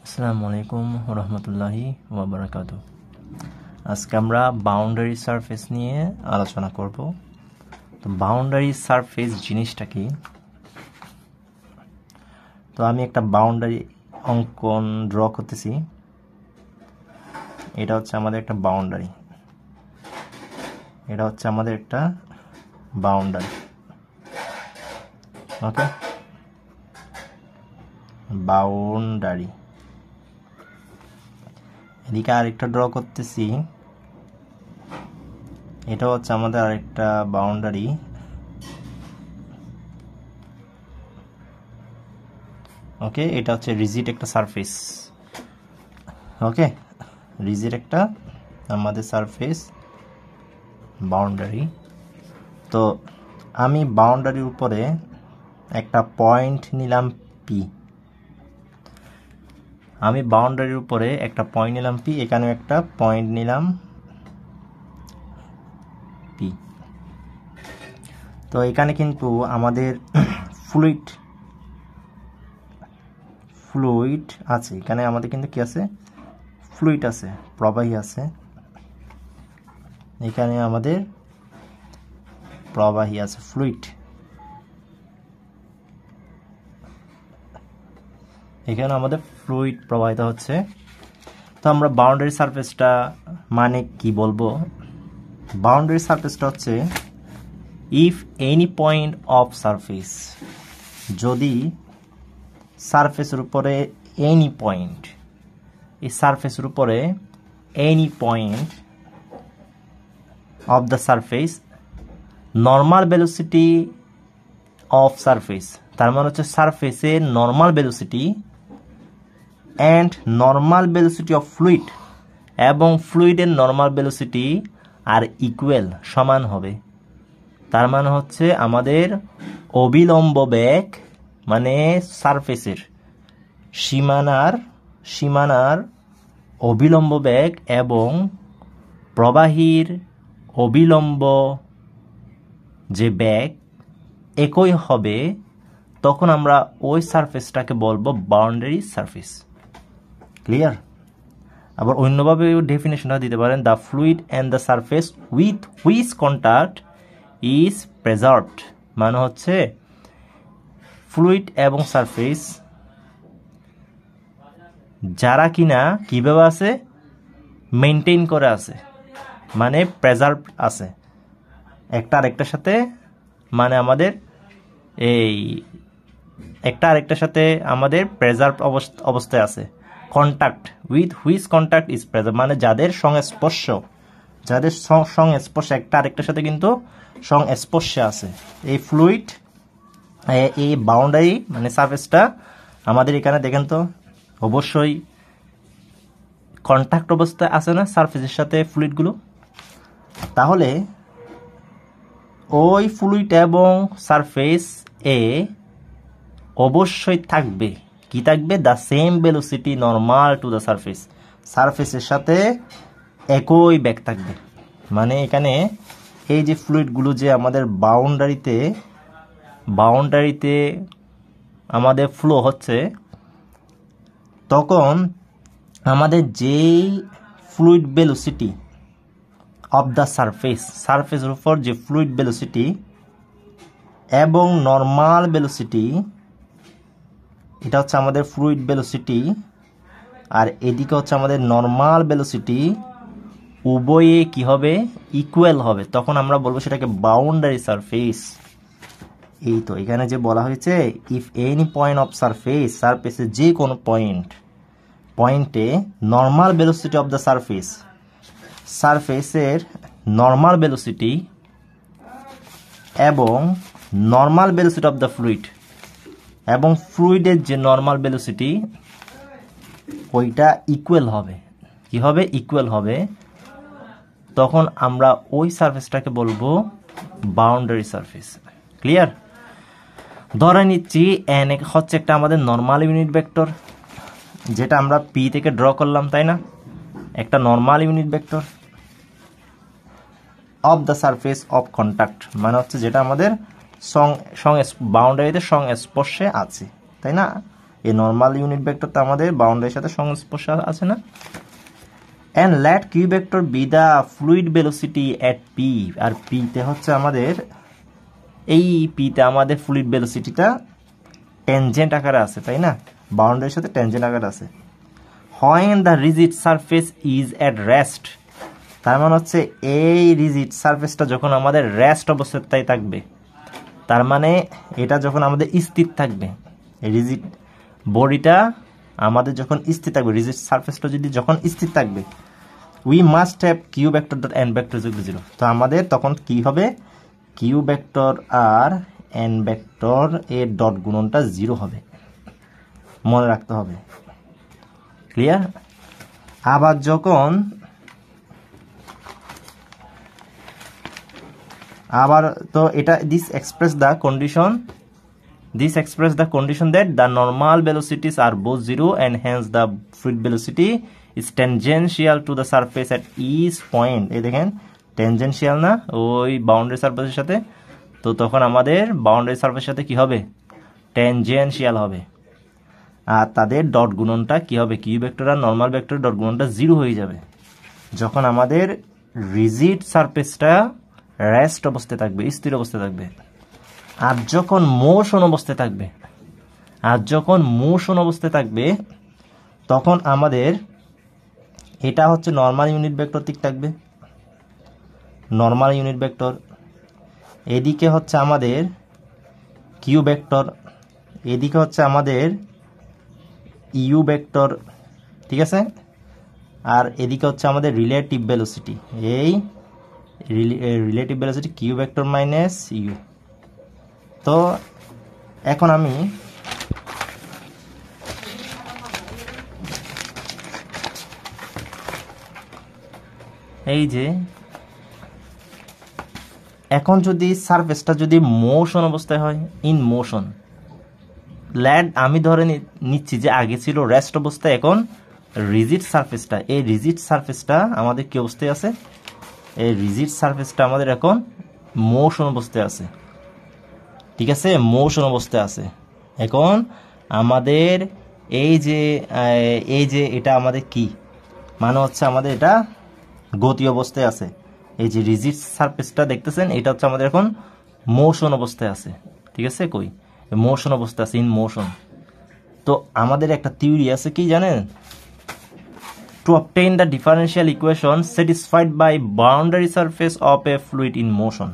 আসসালামু আলাইকুম রহমতুল্লাহি ওয়া বারাকাতুহু। আজকে আমরা বাউন্ডারি সারফেস নিয়ে আলোচনা করব। তো বাউন্ডারি সারফেস জিনিসটা কি? তো আমি একটা বাউন্ডারি অঙ্কন ড্র করতেছি। এটা হচ্ছে আমাদের একটা বাউন্ডারি, এটা হচ্ছে আমাদের একটা বাউন্ডারি। ওকে, বাউন্ডারি। এদিকে আরেকটা ড্র করতেছি, এটা হচ্ছে আমাদের আরেকটা বাউন্ডারি। ওকে, এটা হচ্ছে রিজিড একটা সারফেস। ওকে, রিজিড একটা আমাদের সারফেস বাউন্ডারি। তো আমি বাউন্ডারির উপরে একটা পয়েন্ট নিলাম পি। আমি বাউন্ডারির উপরে একটা পয়েন্ট নিলাম পি, এখানেও একটা পয়েন্ট নিলাম পি। তো এখানে কিন্তু আমাদের ফ্লুইড আছে। এখানে আমাদের কিন্তু কি আছে? ফ্লুইড আছে, প্রবাহী আছে। এখানে আমাদের প্রবাহী আছে, ফ্লুইড। এখানে আমাদের ফ্লুইড প্রবাহিত হচ্ছে। তো আমরা বাউন্ডারি সারফেসটা মানে কি বলবো? বাউন্ডারি সারফেসটা হচ্ছে if any point of surface, যদি সারফেসের উপরে এনি পয়েন্ট, এই সারফেসের উপরে any point of the surface normal velocity of surface, তার মানে হচ্ছে সারফেসের normal velocity and normal velocity of fluid, এবং ফ্লুইডের নর্মাল ভেলোসিটি আর ইকুয়াল, সমান হবে। তার মানে হচ্ছে আমাদের অবিলম্ব বেগ, মানে সারফেসের সীমানার অবিলম্ব বেগ এবং প্রবাহীর অবিলম্ব যে বেগ একই হবে, তখন আমরা ওই সারফেসটাকে বলবো বাউন্ডারি সারফেস। ক্লিয়ার? আবার অন্যভাবে ডেফিনেশনটা দিতে পারেন, the fluid and the surface with which contact is preserved, মানে হচ্ছে ফ্লুইড এবং সারফেস যারা কিনা কিভাবে আছে, মেনটেন করে আছে, মানে প্রেজার্ভ আছে একটা আরেকটার সাথে, মানে আমাদের এই একটা আরেকটার সাথে আমাদের প্রেজার্ভ অবস্থায় আছে। Contact with which contact is preserve, মানে যাদের সংস্পর্শ একটা আরেকটার সাথে কিন্তু সংস্পর্শে আছে। এই ফ্লুইড, এই বাউন্ডারি মানে সারফেসটা আমাদের এখানে দেখেন তো অবশ্যই কন্ট্যাক্ট অবস্থায় আছে না সারফেসের সাথে ফ্লুইডগুলো। তাহলে ওই ফ্লুইড এবং সারফেস এ অবশ্যই থাকবে কি? থাকবে the same velocity normal to the surface, সারফেসের সাথে একই বেগ থাকবে। মানে এখানে এই যে ফ্লুইডগুলো যে আমাদের বাউন্ডারিতে আমাদের ফ্লো হচ্ছে, তখন আমাদের যেই ফ্লুইড ভেলোসিটি অফ দ্য সারফেসের উপর যে ফ্লুইড ভেলোসিটি এবং নর্মাল ভেলোসিটি, এটা হচ্ছে আমাদের ফ্লুইড ভেলোসিটি, আর এদিকে হচ্ছে আমাদের নর্মাল ভেলোসিটি, উভয়ে কি হবে? ইকুয়াল হবে। তখন আমরা বলবো সেটাকে বাউন্ডারি সারফেস। এই তো এখানে যে বলা হয়েছে, ইফ এনি পয়েন্ট অফ সারফেসের যে কোনো পয়েন্টে নর্মাল ভেলোসিটি অফ দ্য সারফেসের নর্মাল ভেলোসিটি এবং normal velocity of the fluid এবং ফ্লুইডের যে নর্মাল ভেলোসিটি, ওইটা ইকুয়াল হবে। কি হবে? ইকুয়াল হবে। তখন আমরা ওই সারফেসটাকে বলবো বাউন্ডারি সারফেস। ক্লিয়ার? ধরে নিচ্ছি এন হচ্ছে একটা আমাদের নর্মাল ইউনিট ভেক্টর, যেটা আমরা পি থেকে ড্র করলাম, তাই না? একটা normal unit vector of the surface of contact, মানে হচ্ছে যেটা আমাদের বাউন্ডারিতে সংস্পর্শে আছে, তাই না? এই নর্মাল ইউনিট ভেক্টর তো আমাদের বাউন্ডারির সাথে সংস্পর্শ আছে না। And let Q vector be the fluid velocity at P, আর পিতে হচ্ছে আমাদের এই পিতে আমাদের ফ্লুইড ভেলোসিটিটা ট্যানজেন্ট আকারে আছে, তাই না, বাউন্ডারির সাথে ট্যানজেন্ট আকারে আছে। When the rigid surface is at rest, তার মানে হচ্ছে এই রিজিড সারফেসটা যখন আমাদের রেস্ট অবস্থায় থাকবে, তার মানে এটা যখন আমাদের স্থির থাকবে, রিজিড বডিটা আমাদের যখন স্থির থাকবে, রিজিড সারফেসটা যদি যখন স্থির থাকবে, we must have Q vector dot N vector is equal to 0। তো আমাদের তখন কি হবে, কিউ ভেক্টর আর এন ভেক্টর এর ডট গুণনটা 0 হবে, মনে রাখতে হবে। ক্লিয়ার? আবার যখন তো এটা this express the condition that the normal velocities are both 0 and hence the fluid velocity is tangential to the surface at each point। এই দেখেন tangential না ওই বাউন্ডারি সারফেসের সাথে, তো তখন আমাদের বাউন্ডারি সারফেসের সাথে কি হবে, tangential হবে। আর তাদের ডট গুণনটা কি হবে, কিউ ভেক্টর আর নর্মাল ভেক্টর ডট গুণনটা 0 হয়ে যাবে যখন আমাদের রিজিড সারফেসটা রেস্ট অবস্থায় থাকবে, স্থির অবস্থায় থাকবে। আর যখন মোশন অবস্থায় থাকবে, তখন আমাদের এটা হচ্ছে নর্মাল ইউনিট ভেক্টর ঠিক থাকবে, নর্মাল ইউনিট ভেক্টর। এদিকে হচ্ছে আমাদের কিউ ভেক্টর, এদিকে হচ্ছে আমাদের ইউ ভেক্টর, ঠিক আছে। আর এদিকে হচ্ছে আমাদের রিলেটিভ ভেলোসিটি, এই relative velocity Q vector minus U. তো এখন আমি এই যে এখন যদি সারফেসটা যদি মোশন অবস্থায় হয়, ইন মোশন, ল্যান্ড আমি ধরে নিচ্ছি যে আগে ছিল রেস্ট অবস্থায়, এখন রিজিড সারফেসটা, এই রিজিড সারফেসটা আমাদের কি অবস্থায় আছে, এই রিজিড সারফেসটা আমাদের এখন মোশন অবস্থায় আছে, ঠিক আছে, মোশন অবস্থায় আছে। এখন আমাদের এই যে এটা আমাদের কি মানে হচ্ছে, আমাদের এটা গতি অবস্থায় আছে। এই যে রিজিড সারফেসটা দেখতেছেন, এটা হচ্ছে আমাদের এখন মোশন অবস্থায় আছে, ঠিক আছে, কই মোশন অবস্থায় আছে, ইন মোশন। তো আমাদের একটা থিওরি আছে কি জানেন, to obtain the differential equation satisfied by boundary surface of a fluid in motion.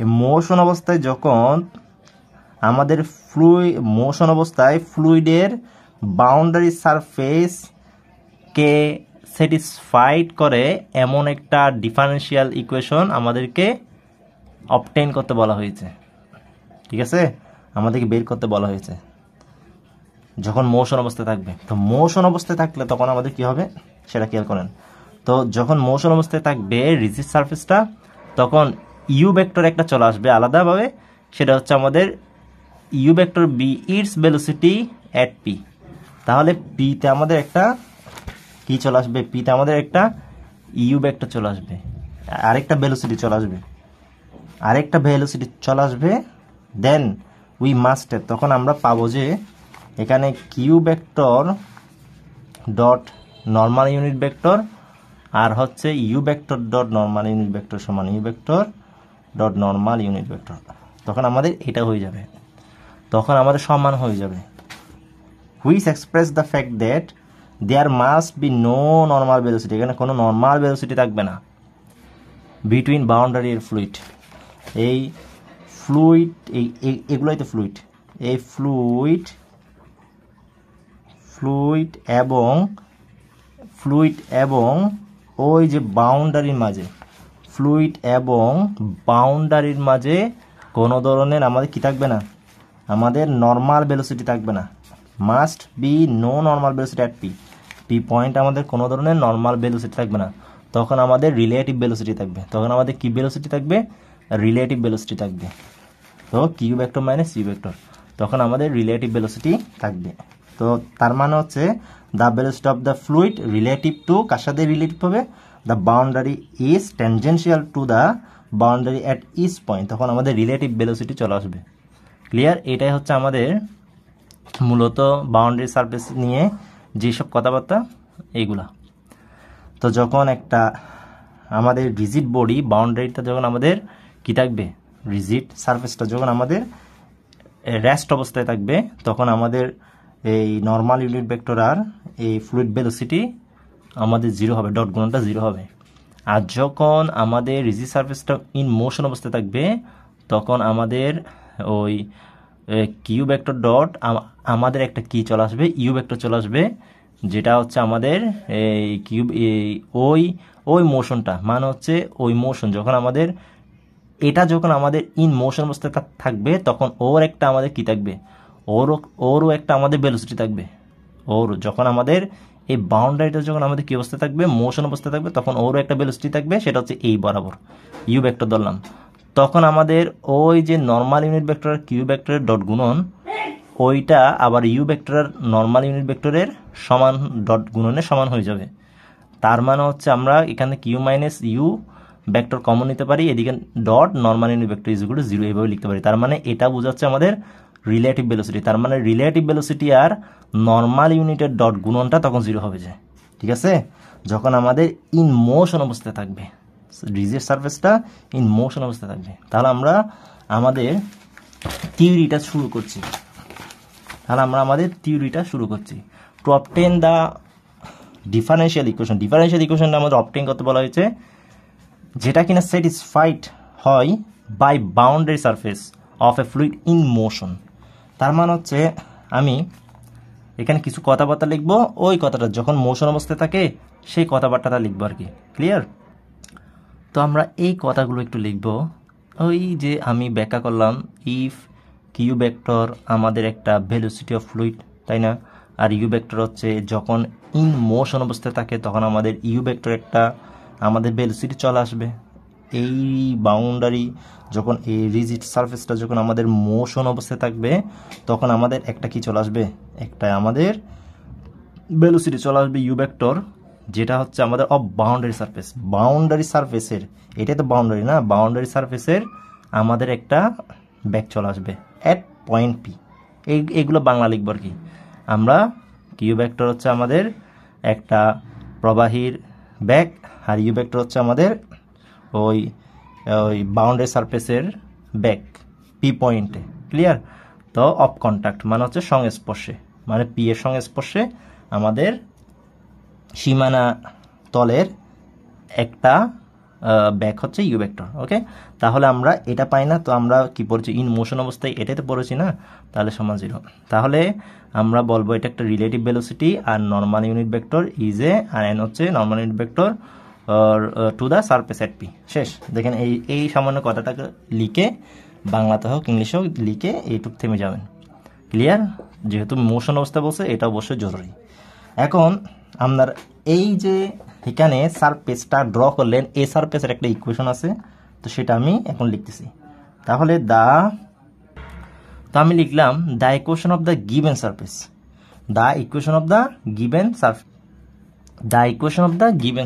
এই মোশন অবস্থায় যখন আমাদের মোশন অবস্থায় ফ্লুইডের বাউন্ডারি সারফেস কে স্যাটিসফাইড করে এমন একটা ডিফারেন্সিয়াল ইকুয়েশন আমাদেরকে অবটেইন করতে বলা হয়েছে, ঠিক আছে, আমাদেরকে বের করতে বলা হয়েছে যখন মোশন অবস্থায় থাকবে। তো মোশন অবস্থায় থাকলে তখন আমাদের কি হবে সেটা খেয়াল করেন। তো যখন মোশন অবস্থায় থাকবে রিজিড সারফেসটা, তখন ইউ ভেক্টর একটা চলে আসবে আলাদাভাবে, সেটা হচ্ছে আমাদের U vector be its velocity at P. তাহলে পিতে আমাদের একটা কি চলে আসবে, পিতে আমাদের একটা ইউ ভেক্টর চলে আসবে, আরেকটা ভেলোসিটি চলে আসবে, দেন উই মাস্ট, তখন আমরা পাবো যে এখানে Q vector dot normal unit vector আর হচ্ছে U vector dot normal unit vector সমান U vector dot normal unit vector. তখন আমাদের এটা হয়ে যাবে, তখন আমাদের সমান হয়ে যাবে, which express the fact that there must be no normal velocity, এখানে কোনো নর্মাল ভেলোসিটি থাকবে না বিটুইন বাউন্ডারি এর ফ্লুইড। এই ফ্লুইড এগুলোই তো ফ্লুইড, এই ফ্লুইড এবং ওই যে বাউন্ডারির মাঝে কোনো ধরনের আমাদের কি থাকবে না, আমাদের নর্মাল ভেলোসিটি থাকবে না, must be no normal velocity at P point, আমাদের কোনো ধরনের নর্মাল ভেলোসিটি থাকবে না। তখন আমাদের রিলেটিভ ভেলোসিটি থাকবে, তখন আমাদের কি ভেলোসিটি থাকবে, রিলেটিভ ভেলোসিটি থাকবে। তো Q vector minus U vector, তখন আমাদের রিলেটিভ ভেলোসিটি থাকবে। তো তার মানে হচ্ছে the velocity of the fluid relative to, কার সাথে রিলেটিভ হবে, the boundary is tangential to the boundary at each point, তখন আমাদের রিলেটিভ ভেলোসিটি চলে আসবে। ক্লিয়ার? এটাই হচ্ছে আমাদের মূলত বাউন্ডারি সারফেস নিয়ে যেসব কথাবার্তা এইগুলা। তো যখন একটা আমাদের রিজিড বডি বাউন্ডারিটা যখন আমাদের কি থাকবে, রিজিড সারফেসটা যখন আমাদের রেস্ট অবস্থায় থাকবে, তখন আমাদের এই নর্মাল ইউনিট ভেক্টর আর এই ফ্লুইড ভেলোসিটি আমাদের জিরো হবে, ডট গুণনটা জিরো হবে। আর যখন আমাদের রিজিড সারফেসটা ইন মোশন অবস্থায় থাকবে, তখন আমাদের ওই কিউ ভেক্টর ডট আমাদের একটা কি চলে আসবে, ইউ ভেক্টর চলে আসবে, যেটা হচ্ছে আমাদের এই কিউব ওই মোশনটা মানে হচ্ছে ওই মোশন যখন আমাদের এটা যখন আমাদের ইন মোশন অবস্থায় থাকবে, তখন ওর একটা আমাদের কি থাকবে, ওরও একটা আমাদের ভেলোসিটি থাকবে। ওর যখন আমাদের এই বাউন্ডারিটা যখন আমাদের কি অবস্থায় থাকবে, মোশন অবস্থায় থাকবে, তখন ওরও একটা ভেলোসিটি থাকবে, সেটা হচ্ছে এই বরাবর ইউ ভেক্টর ধরলাম। তখন আমাদের ওই যে নর্মাল ইউনিট ভেক্টর কিউ ভেক্টরের ডট গুণন, ওইটা আবার ইউ ভেক্টরের নর্মাল ইউনিট ভেক্টরের সমান ডট গুণনের সমান হয়ে যাবে। তার মানে হচ্ছে আমরা এখানে Q minus U vector common নিতে পারি, এদিকে dot normal unit vector is equal to zero এইভাবে লিখতে পারি। তার মানে এটা বোঝাচ্ছে আমাদের রিলেটিভ ভেলোসিটি। তার মানে রিলেটিভ ভেলোসিটি আর নর্মাল ইউনিটের ডট গুণনটা তখন জিরো হবে যায়, ঠিক আছে, যখন আমাদের ইন মোশন অবস্থায় থাকবে, রিজিড সারফেসটা ইন মোশন অবস্থায় থাকবে। তাহলে আমরা আমাদের থিওরিটা শুরু করছি। টু অবটেন দ্য ডিফারেন্সিয়াল ইকুয়েশনটা আমাদের অবটেন করতে বলা হয়েছে, যেটা কিনা স্যাটিসফাইড হয় by boundary surface of a fluid in motion. তার মানে হচ্ছে আমি এখানে কিছু কথাবার্তা লিখবো, ওই কথাটা যখন মোশন অবস্থায় থাকে সেই কথাবার্তাটা লিখবো আর কি, ক্লিয়ার? তো আমরা এই কথাগুলো একটু লিখবো। ওই যে আমি ব্যাখ্যা করলাম, ইফ কিউ ভেক্টর আমাদের একটা ভেলোসিটি অফ ফ্লুইড, তাই না? আর ইউ ভেক্টর হচ্ছে যখন ইন মোশন অবস্থায় থাকে, তখন আমাদের ইউ ভেক্টর একটা আমাদের ভেলোসিটি চলে আসবে। এই বাউন্ডারি যখন এই রিজিড সারফেসটা যখন আমাদের মোশন অবস্থায় থাকবে, তখন আমাদের একটা কি চলে আসবে, একটা আমাদের ভেলোসিটি চলে আসবে ইউ ভেক্টর, যেটা হচ্ছে আমাদের অফ বাউন্ডারি সারফেসের, এটাই তো বাউন্ডারি না, বাউন্ডারি সারফেসের আমাদের একটা ব্যাক চলে আসবে অ্যাট পয়েন্ট পি। এইগুলো বাংলা লিখব আর কি আমরা। কিউ ভেক্টর হচ্ছে আমাদের একটা প্রবাহীর ব্যাক, আর ইউ ভেক্টর হচ্ছে আমাদের ওই বাউন্ডারি সারফেসের ব্যাক পি পয়েন্টে, ক্লিয়ার? তো অফ কন্ট্যাক্ট মানে হচ্ছে সংস্পর্শে, মানে পি এর সংস্পর্শে আমাদের সীমানা তলের একটা ব্যাক হচ্ছে ইউ ভেক্টর, ওকে? তাহলে আমরা এটা পাই না, তো আমরা কি পড়ছি, ইন মোশন অবস্থায় এটাই তো পড়েছি না, তাহলে সমান জিরো। তাহলে আমরা বলবো এটা একটা রিলেটিভ ভেলোসিটি, আর normal unit vector is A, আর এন হচ্ছে normal unit vector to the surface at P. শেষ। দেখেন এই সামান্য কথাটাকে লিখে, বাংলাতে হোক ইংলিশে হোক লিখে এইটুক থেমে যাবেন, ক্লিয়ার? যেহেতু মোশন অবস্থা বলছে, এটা অবশ্যই জরুরি। এখন আপনার এই যে এখানে সারফেসটা ড্র করলেন, এই সারফেসের একটা ইকুয়েশন আছে, তো সেটা আমি এখন লিখতেছি। তাহলে আমি লিখলাম the equation of the given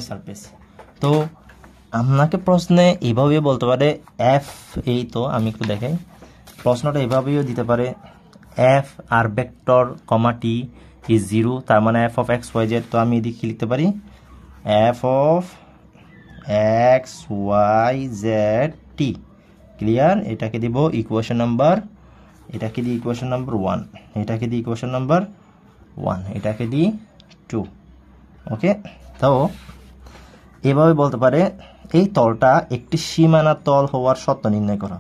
surface, তো আপনাকে প্রশ্নে এইভাবে বলতে পারে এফ, এই তো আমি একটু দেখাই, প্রশ্নটা এভাবেও দিতে পারে, F R vector comma T is zero, তার মানে F of X Y Z. তো আমি এদিকে লিখতে পারি F of X Y Z T, clear? এটাকে দিব ইকুয়েশন নাম্বার, এটাকে দিই ইকুয়েশন নাম্বার 1, এটাকে দিই ইকুয়েশন নাম্বার 1, এটাকে দিই 2, ওকে? তো এভাবে বলতে পারে এই তলটা একটি সীমানা তল হওয়ার শর্ত নির্ণয় করো,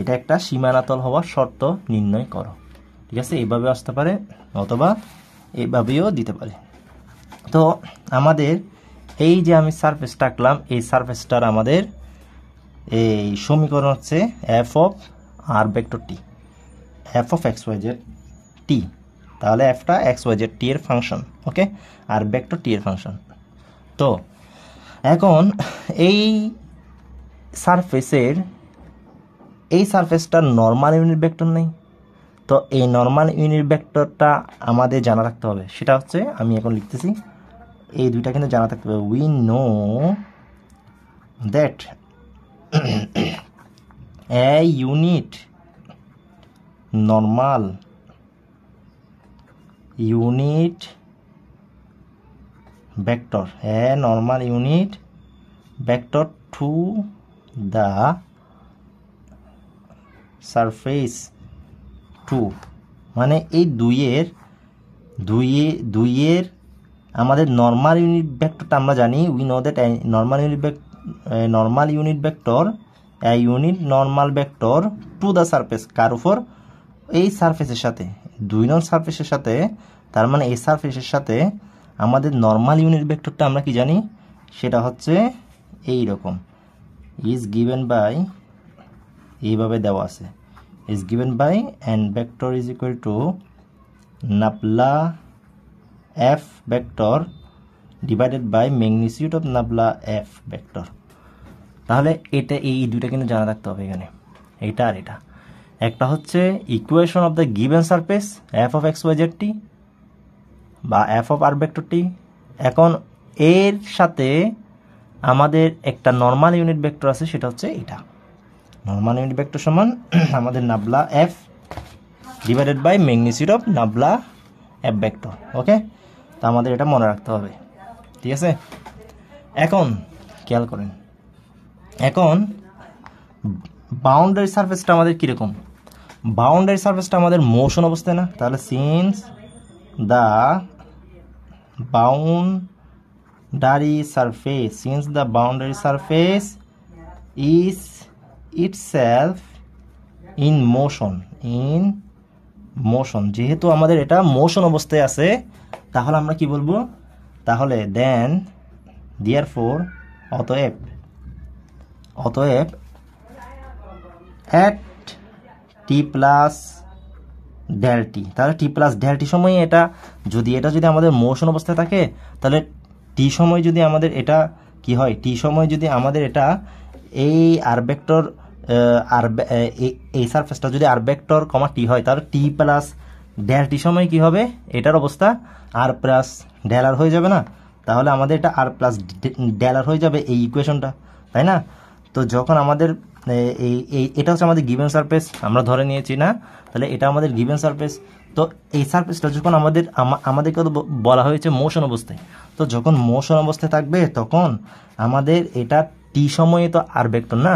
এটা একটা সীমানা তল হওয়ার শর্ত নির্ণয় করো, ঠিক আছে? এইভাবে আসতে পারে অথবা এইভাবেও দিতে পারে। তো আমাদের এই যে আমি সারফেসটা আঁকলাম, এই সারফেসটার আমাদের এই সমীকরণ হচ্ছে F of R vector T, F of X Y Z T. তাহলে এফটা এক্স ওয়াই জেড টি এর ফাংশন, ওকে? আর ভেক্টর টি এর ফাংশন। তো এখন এই সারফেসটার নর্মাল ইউনিট ভেক্টর নেই, তো এই নর্মাল ইউনিট ভেক্টরটা আমাদের জানা রাখতে হবে। সেটা হচ্ছে আমি এখন লিখতেছি, এই দুইটা কিন্তু জানা থাকতে হবে। We know that a unit normal unit vector, a normal unit vector to the surface 2, মানে এই দুইয়ের আমাদের নর্মাল ইউনিট ভেক্টরটা আমরা জানি, we know that normal unit vector a unit normal vector to the surface, কার উপর? এই সারফেসের সাথে, 2 নং সারফেসের সাথে, তার মানে এই সারফেসের সাথে আমাদের নর্মাল ইউনিট ভেক্টরটা আমরা কি জানি, সেটা হচ্ছে এই রকম, ইজ গিভেন বাই, এইভাবে দেওয়া আছে, is given by n vector is equal to nabla f vector divided by magnitude of nabla f vector. তাহলে এটা এই দুইটা কিন্তু জানা রাখতে হবে এখানে, এইটা আর এটা। একটা হচ্ছে equation of the given surface f অফ এক্স ওয়াই জেড টি বা f অফ আর ভেক্টর টি। এখন এর সাথে আমাদের একটা নর্মাল ইউনিট ভেক্টর আছে, সেটা হচ্ছে এটা। নর্মাল ইউনিট ভেক্টর সমান আমাদের nabla f divided by magnitude of nabla f vector. Okay, তো আমাদের এটা মনে রাখতে হবে, ঠিক আছে। এখন খেয়াল করেন, এখন বাউন্ডারি সারফেসটা আমাদের কীরকম? বাউন্ডারি সারফেসটা আমাদের মোশন অবস্থায় না, তাহলে since the boundary surface is itself in motion, যেহেতু আমাদের এটা মোশন অবস্থায় আছে, তাহলে আমরা কি বলবো? তাহলে দেন therefore অতএব at t plus del T, তাহলে টি প্লাস ডেল টি সময়ে এটা যদি আমাদের মোশন অবস্থায় থাকে, তাহলে টি সময় যদি আমাদের এটা কি হয়, টি সময় যদি আমাদের এটা এই আর ভেক্টর এই সারফেসটা যদি আর ভেক্টর কমা টি হয়, তাহলে টি প্লাস ডেল টি সময় কি হবে, এটার অবস্থা আর প্লাস ডেল আর হয়ে যাবে না? তাহলে আমাদের এটা আর প্লাস ডেল আর হয়ে যাবে এই ইকুয়েশনটা, তাই না? তো যখন আমাদের এটা হচ্ছে আমাদের গিভেন সারফেস আমরা ধরে নিয়েছি না, তাহলে এটা আমাদের গিভেন সারফেস। তো এই সারফেসটা যখন আমাদেরকে বলা হয়েছে মোশন অবস্থায়, তো যখন মোশন অবস্থায় থাকবে তখন আমাদের এটা টি সময়ে তো আর ভেক্টর না,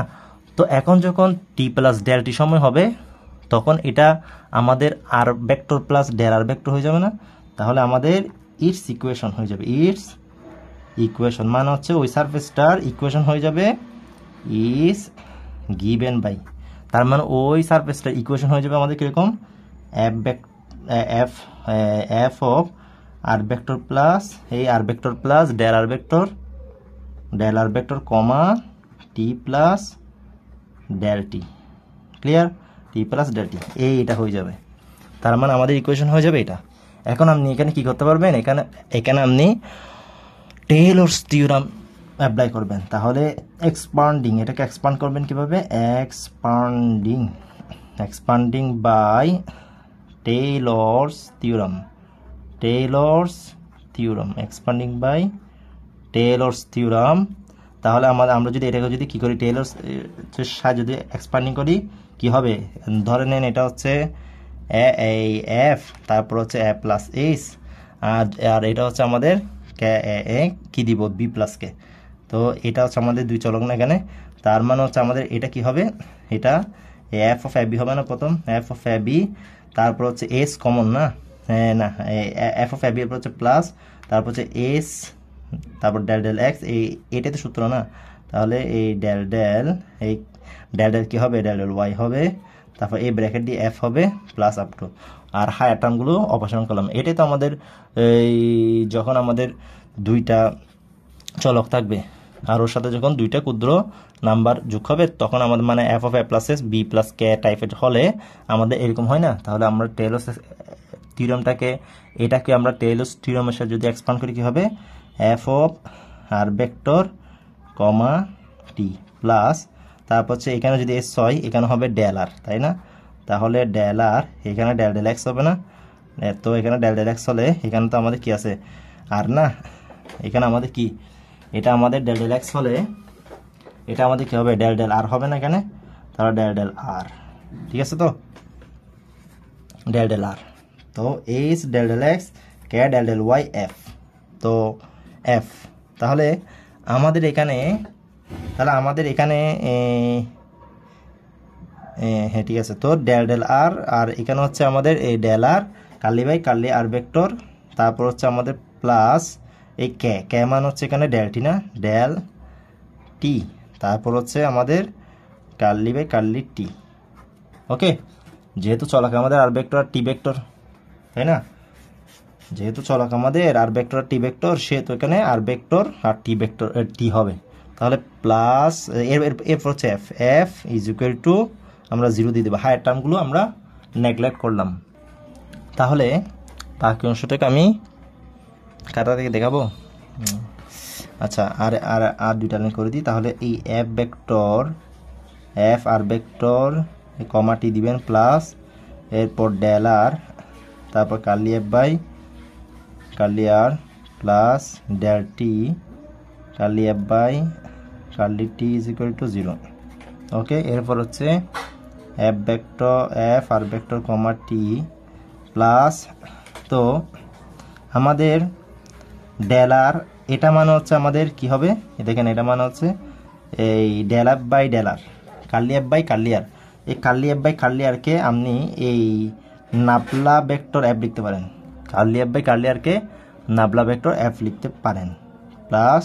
তো এখন যখন টি প্লাস ডেল টি সময় হবে তখন এটা আমাদের আর vector plus del R vector হয়ে যাবে না? তাহলে আমাদের ইটস ইকুয়েশন হয়ে যাবে, ইটস ইকুয়েশন মানে হচ্ছে ওই সারফেসটার ইকুয়েশন হয়ে যাবে ইজ গিভেন বাই, তার মানে ওই সারফেসটার ইকুয়েশন হয়ে যাবে আমাদের কীরকম, F of R vector plus এই R vector plus del R vector comma T plus del T, clear? T plus del T এইটা হয়ে যাবে, তার মানে আমাদের ইকুয়েশন হয়ে যাবে এটা। এখন আপনি এখানে কি করতে পারবেন, এখানে আপনি টেইলরস থিওরাম অ্যাপ্লাই করবেন। তাহলে এক্সপান্ডিং, এটাকে এক্সপান্ড করবেন কিভাবে, expanding by Taylor's theorem, expanding by Taylor's theorem. তাহলে আমরা যদি এটাকে যদি কি করি, টেইলরস সাহায্যে যদি এক্সপান্ডিং করি কি হবে, ধরে নেন এটা হচ্ছে এফ, তারপর হচ্ছে এ প্লাস এইচ, আর এটা হচ্ছে আমাদের কি দিব, বি প্লাস কে। তো এটা হচ্ছে আমাদের দুই চলক না এখানে, তার মানে হচ্ছে আমাদের এটা কি হবে, এটা এফ অফ এ বি হবে না, প্রথম এফ অফ এ বি, তারপর হচ্ছে এস কমন না, না এফ অফ এ বি এরপর হচ্ছে প্লাস, তারপর হচ্ছে এস, তারপর ডেল ডেল এক্স, এটাই তো সূত্র না, তাহলে এই ডেল ডেল কি হবে, ডেল ডেল ওয়াই হবে, তারপর এই ব্র্যাকেট দিয়ে এফ হবে প্লাস আপ টু, আর হায়ার টার্মগুলো অপসারণ করলাম। এটাই তো আমাদের যখন আমাদের দুইটা চলক থাকবে আর ওর সাথে যখন দুইটা ক্ষুদ্র নাম্বার যোগ হবে, তখন আমাদের মানে F of A plus S B plus K টাইপের হলে আমাদের এরকম হয় না? তাহলে আমরা টেইলরস থিওরামটাকে, এটাকে আমরা টেইলরস থিওরামের সাথে যদি এক্সপান্ড করি কি হবে, F of R vector comma T plus, তারপর হচ্ছে এখানে যদি এস হয় এখানে হবে ডেল আর, তাই না? তাহলে ডেল আর, এখানে ডেল ডেল এক্স হবে না, তো এখানে ডেল ডেল এক্স হলে এখানে তো আমাদের কি আছে, আর না, এখানে আমাদের কি, এটা আমাদের ডেল ডেল এক্স হলে এটা আমাদের কি হবে, ডেল ডেল আর হবে না এখানে, তাহলে ডেল ডেল আর, ঠিক আছে? তো ডেল ডেল আর তো এইচ ডেল ডেল এক্স কে ডেল ডেল ওয়াই এফ, তো এফ। তাহলে আমাদের এখানে হ্যাঁ ঠিক আছে। তো ডেল ডেল আর, আর এখানে হচ্ছে আমাদের এই del R curly by curly R vector, তারপর হচ্ছে আমাদের প্লাস এই কে মান হচ্ছে এখানে ডেল টি না, ডেল টি, তারপর হচ্ছে আমাদের কার্লি বাই কার্লি টি। ওকে, যেহেতু চলক আমাদের আর ভেক্টর আর টি ভেক্টর, তাই না, যেহেতু চলক আমাদের আর ভেক্টর আর টি ভেক্টর, সেহেতু এখানে আর ভেক্টর আর টি ভেক্টর টি হবে। তাহলে প্লাস এরপর হচ্ছে F, F is equal two আমরা 0 দিয়ে দেবো, হায়ার টার্মগুলো আমরা নেগলেক্ট করলাম। তাহলে বাকি অংশটাকে আমি কাটা থেকে দেখাবো। আচ্ছা, আর আর আর দুইটা লাইন করে দিই। তাহলে এই F vector, F R vector comma T দিবেন, প্লাস এরপর ডেল আর, তারপর curly F by curly R, plus del T curly F by curly T is equal to 0। Okay, এরপর হচ্ছে F vector, F R vector comma T plus, তো আমাদের del আর এটা মানে হচ্ছে আমাদের কি হবে, দেখেন এটা মানে হচ্ছে এই del F by del R, curly F by curly R. এই কার্লি এফ বাই কার্লি আরকে আপনি এই নাবলা ভেক্টর এফ লিখতে পারেন, কার্লি এফ বাই কার্লি আরকে নাবলা ভেক্টর এফ লিখতে পারেন, প্লাস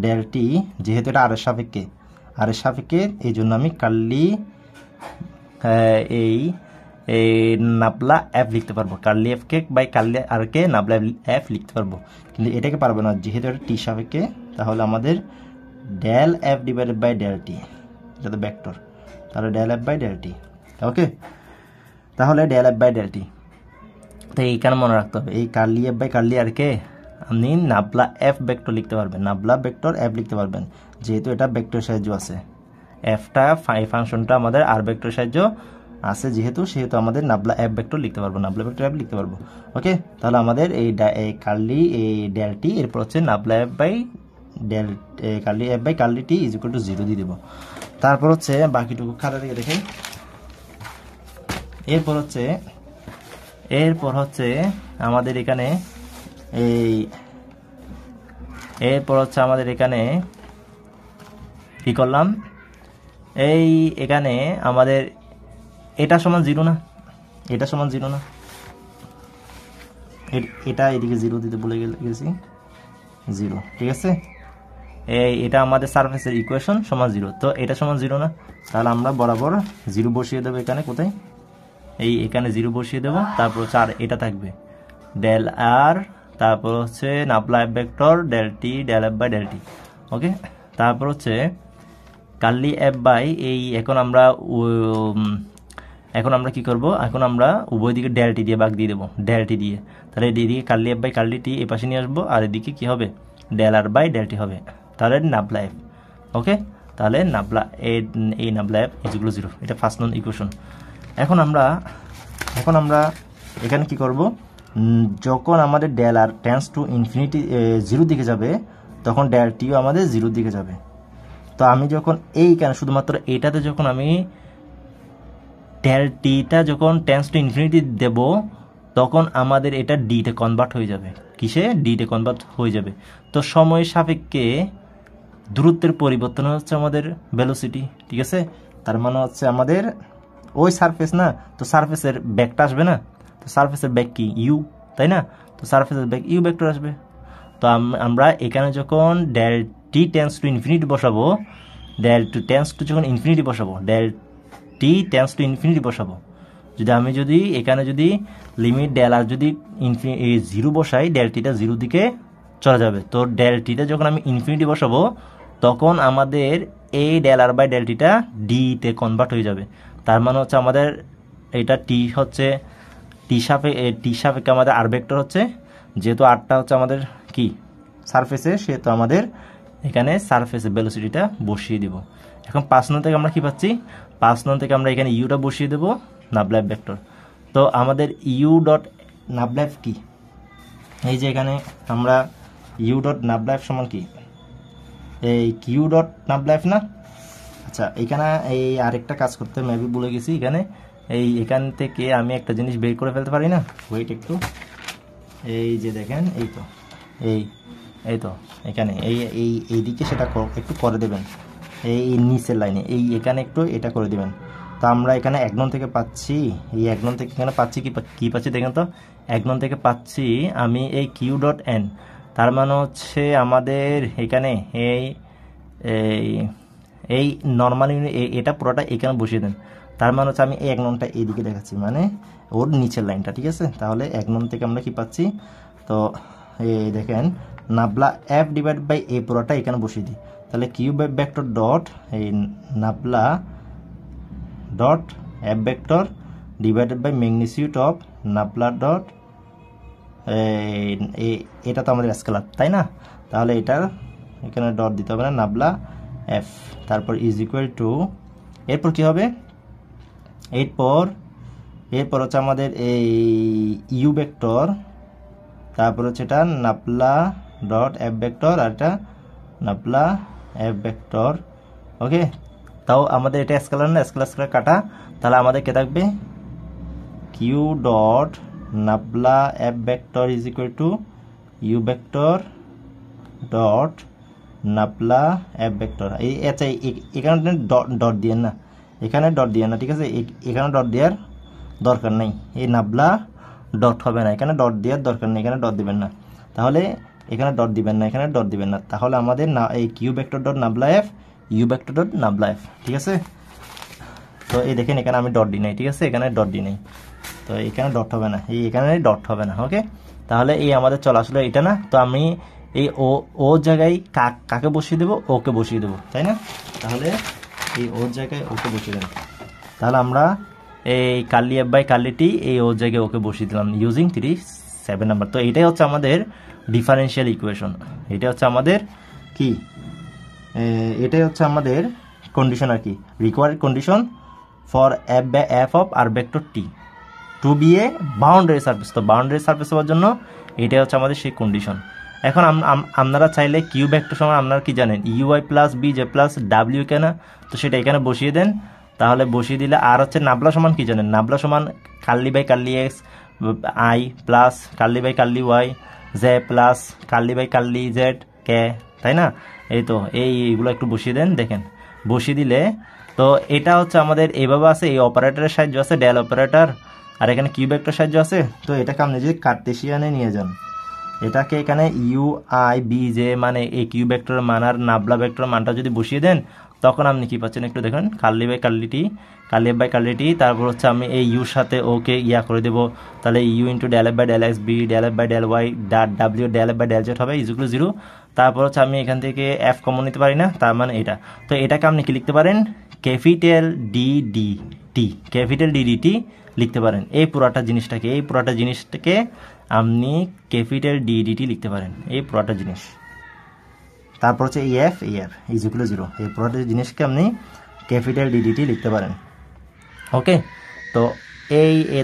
ডেল টি, যেহেতু এটা আর এর সাপেক্ষে এই জন্য আমি কার্লি এই নাবলা এফ লিখতে পারবো, কার্লি এফ কে বাই কার্লি আর কে নাবলা এফ লিখতে পারবো, কিন্তু এটাকে পারবো না যেহেতু এটা টি সাপেক্ষে। তাহলে আমাদের del F divided by del T, এটা তো ভেক্টর, তাহলে del F by del T. Okay, তাহলে del F by del T, তো এইখানে মনে রাখতে হবে এই curly F by curly R কে আপনি নাবলা এফ ভেক্টর লিখতে পারবেন, নাবলা ভেক্টর এফ লিখতে পারবেন, যেহেতু এটা ভেক্টর সাহায্য আছে, এফটা ফাংশনটা আমাদের আর ভেক্টর সাহায্য আছে যেহেতু, সেহেতু আমাদের নাবলা এফ ভেক্টর লিখতে পারবো, নাবলা ভেক্টর এফ লিখতে পারবো। ওকে, তাহলে আমাদের এই কার্লি এই ডেল টি, এরপর হচ্ছে nabla F by del curly F by curly T is equal to 0 দিয়ে দেবো। তারপর হচ্ছে বাকিটুকু খাতা থেকে দেখেন। এরপর হচ্ছে আমাদের এখানে কি করলাম, এখানে আমাদের এটা সমান 0 না, এটা সমান 0 না, এটা এদিকে 0 দিতে ভুলে গেছি, 0, ঠিক আছে। এটা আমাদের সারফেসের ইকুয়েশন সমান 0, তো এটা সমান 0 না, তাহলে আমরা বরাবর 0 বসিয়ে দেবো এখানে, কোথায়, এখানে 0 বসিয়ে দেবো, তারপর 4 এটা থাকবে ডেল আর, তারপর হচ্ছে nabla F vector del T del F by del T. Okay, তারপর হচ্ছে কার্লি এফ বাই এখন আমরা কি করব, এখন আমরা উভয় দিকে ডেল টি দিয়ে ভাগ দিয়ে দেবো, ডেল টি দিয়ে, তাহলে এদিকে curly F by curly T এই পাশে নিয়ে আসবো, আর এদিকে কি হবে del R by del T হবে, তাহলে নাবলা এফ। ওকে, তাহলে নাবলা নাবলা এফ ইজগুলো 0, এটা ফার্স্ট নন ইকুয়েশন। এখন আমরা এখানে কি করব, যখন আমাদের del R tends to infinity 0 দিকে যাবে, তখন ডেল টিও আমাদের 0 দিকে যাবে। তো আমি যখন এইখানে শুধুমাত্র এটাতে যখন আমি ডেল টিটা যখন টেন্স টু ইনফিনিটি দেব, তখন আমাদের এটা ডিতে কনভার্ট হয়ে যাবে, কিসে, ডিতে কনভার্ট হয়ে যাবে। তো সময় সাপেক্ষে দূরত্বের পরিবর্তন হচ্ছে আমাদের ভেলোসিটি, ঠিক আছে। তার মানে হচ্ছে আমাদের ওই সারফেস না, তো সারফেসের ব্যাকটা আসবে না, তো সারফেসের ব্যাক কি ইউ, তাই না, তো সারফেসের ব্যাক ইউ ভেক্টর আসবে। তো আমরা এখানে যখন del T tends to infinity বসাবো, ডেল টু টেন্স টু যখন ইনফিনিটি বসাবো, del T tends to infinity বসাবো, যদি এখানে যদি লিমিট ডেল আর যদি 0 বসাই, ডেল টিটা 0 দিকে চলে যাবে। তো ডেল টিটা যখন আমি ইনফিনিটি বসাবো, তখন আমাদের এই ডেল আর বাই ডেল টিটা ডিতে কনভার্ট হয়ে যাবে। তার মানে হচ্ছে আমাদের এটা টি হচ্ছে টি সাপেক্ষে আমাদের আর ভেক্টর হচ্ছে, যেহেতু আরটা হচ্ছে আমাদের কি সারফেসে, সেহেতু আমাদের এখানে সারফেসের ভেলোসিটিটা বসিয়ে দিব। এখন 5 নং থেকে আমরা কি পাচ্ছি, 5 নং থেকে আমরা এখানে ইউটা বসিয়ে দেবো, নাবলা এফ ভেক্টর। তো আমাদের ইউ ডট নাবলা এফ কি, এই যে এখানে আমরা ইউ ডট নাবলা এফ সমান কি, এই কিউ ডট নাবলা এফ না। আচ্ছা, এখানে এই আরেকটা কাজ করতে মেবি ভুলে গেছি, এখানে এই এখান থেকে আমি একটা জিনিস বের করে ফেলতে পারি না, ওয়েট একটু, এই যে দেখেন এই তো এখানে এইদিকে সেটা একটু করে দেবেন, এই নিচের লাইনে এখানে একটু এটা করে দেবেন। তো আমরা এখানে 1 নং থেকে পাচ্ছি, এই 1 নং থেকে এখানে পাচ্ছি কি পাচ্ছি দেখেন তো, 1 নং থেকে পাচ্ছি আমি এই কিউ ডট এন, তার মানে হচ্ছে আমাদের এখানে এই নর্মালি এটা পুরোটা এখানে বসিয়ে দেন। তার মানে হচ্ছে আমি এই 1 নংটা এইদিকে দেখাচ্ছি, মানে ওর নিচের লাইনটা, ঠিক আছে। তাহলে 1 নং থেকে আমরা কি পাচ্ছি, তো এই দেখেন নাবলা এফ ডিভাইড বাই এ পুরোটা এখানে বসিয়ে দিই। তাহলে কিউ ভেক্টর ডট এই nabla dot F vector divided by magnitude of nabla dot এটা তো আমাদের স্কেলার, তাই না। তাহলে এটার এখানে ডট দিতে হবে না, নাবলা এফ, তারপর ইজ ইকুয়াল টু, এরপর কি হবে, এরপর হচ্ছে আমাদের এই ইউ ভেক্টর, তারপর হচ্ছে এটা নাবলা ডট এফ ভেক্টর, আর এটা নাবলা এফ ভেক্টর। ওকে, তাও আমাদের এটা স্কেলার না, স্কেলার কাটা, তাহলে আমাদের কে থাকবে Q dot nabla F vector is equal to U vector dot nabla F vector. এই আচ্ছা এখানে ডট দিয়েন না, এখানে ডট দিয়েন না, ঠিক আছে, এখানে ডট দেওয়ার দরকার নেই, এই নাবলা ডট হবে না, এখানে ডট দেওয়ার দরকার নেই, এখানে ডট দিবেন না, তাহলে এখানে ডট দিবেন না, এখানে ডট দিবেন না, তাহলে আমাদের না এই Q vector dot nabla F, U vector dot nabla F, ঠিক আছে। তো এই দেখেন এখানে আমি ডট দিই নাই, ঠিক আছে, এখানে ডট দিই নাই, তো এখানে ডট হবে না, এখানে ডট হবে না। ওকে, তাহলে এই আমাদের চলে আসলে এটা না, তো আমি এই ও জায়গায় কাকে বসিয়ে দেবো, ওকে বসিয়ে দেবো, তাই না। তাহলে এই ওর জায়গায় ওকে বসিয়ে দেবো, তাহলে আমরা এই curly F by curly T এই ওর জায়গায় ওকে বসিয়ে দিলাম ইউজিং 7 নাম্বার। তো এটাই হচ্ছে আমাদের ডিফারেন্সিয়াল ইকুয়েশন, এটা হচ্ছে আমাদের কি, এটাই হচ্ছে আমাদের কন্ডিশন আর কি, required condition for F of R vector টি to be a boundary surface. তো বাউন্ডারি সারফেস হওয়ার জন্য এটাই হচ্ছে আমাদের সেই কন্ডিশন। এখন আপনারা চাইলে কিউ ভেক্টর সমান আপনারা কি জানেন, U I plus V J plus W কেনা, তো সেটা এখানে বসিয়ে দেন, তাহলে বসিয়ে দিলে আর হচ্ছে নাবলা সমান কি জানেন, নাবলা সমান curly by curly X I plus curly by curly Y J plus curly by curly Z K, তাই না। এই তো এইগুলো একটু বসিয়ে দেন, দেখেন বসিয়ে দিলে তো এটা হচ্ছে আমাদের এইভাবে আছে, এই অপারেটরের সাহায্য আছে ডেল অপারেটর, আর এখানে কিউ ভেক্টর সাহায্য আছে। তো এটাকে আপনি যদি কার্টেসিয়ানে নিয়ে যান, এটাকে এখানে ইউ আই বি জে মানে এই কিউ ভেক্টরের মান আর নাবলা ভেক্টরের মানটা যদি বসিয়ে দেন, তখন আপনি কি পাচ্ছেন একটু দেখেন, curly by curly T, curly F by curly T, তারপর হচ্ছে আমি এই ইউর সাথে ওকে ইয়া করে দেবো, তাহলে U into del F by del X V del F by del Y W del F by del Z হবে ইজুকুলো 0। তারপর হচ্ছে আমি এখান থেকে এফ কমন নিতে পারি না, তার মানে এটা, তো এটাকে আপনি কি লিখতে পারেন, capital D D T, capital D D T লিখতে পারেন। এই পুরাটা জিনিসটাকে আপনি ক্যাপিটাল ডি ডি টি লিখতে পারেন, এই পুরাটা জিনিস। তারপর হচ্ছে এফ ইজুকুলো 0, এই পুরোটা জিনিসকে আপনি ক্যাপিটাল ডি ডি টি লিখতে পারেন। ওকে, তো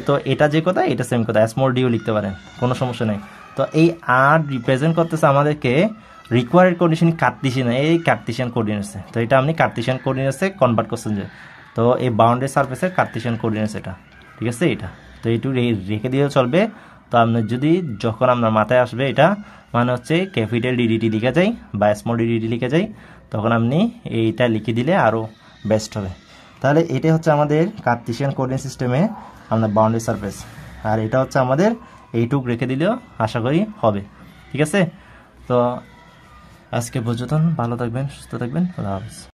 তো এটা যে কথা এটা সেম কথা, স্মল ডিও লিখতে পারেন, কোনো সমস্যা নেই। তো এই আর রিপ্রেজেন্ট করতেছে আমাদেরকে রিকোয়ার্ড কন্ডিশন কার্টেসিয়ান, এই কার্টেসিয়ান কোঅর্ডিনেটসে, তো এটা আপনি কার্টেসিয়ান কোঅর্ডিনেটসে কনভার্ট করছেন যে, তো এই বাউন্ডারি সারফেসের কার্টেসিয়ান কোঅর্ডিনেটস এটা, ঠিক আছে এটা, তো এইটু রেখে দিলেও চলবে। তো আপনার যদি যখন আপনার মাথায় আসবে এটা মানে হচ্ছে ক্যাপিটাল ডিডিটি লিখে যায় বা স্মল ডিডিটি লিখে যায়, তখন আপনি এইটা লিখে দিলে আরও বেস্ট হবে। তাহলে এটা হচ্ছে আমাদের কার্টেসিয়ান কোঅর্ডিনেট সিস্টেমে আপনার বাউন্ডারি সারফেস, আর এটা হচ্ছে আমাদের এইটুক রেখে দিলেও আশা করি হবে, ঠিক আছে। তো আজকে পর্যন্ত ভালো থাকবেন, সুস্থ থাকবেন, আল্লাহ হাফেজ।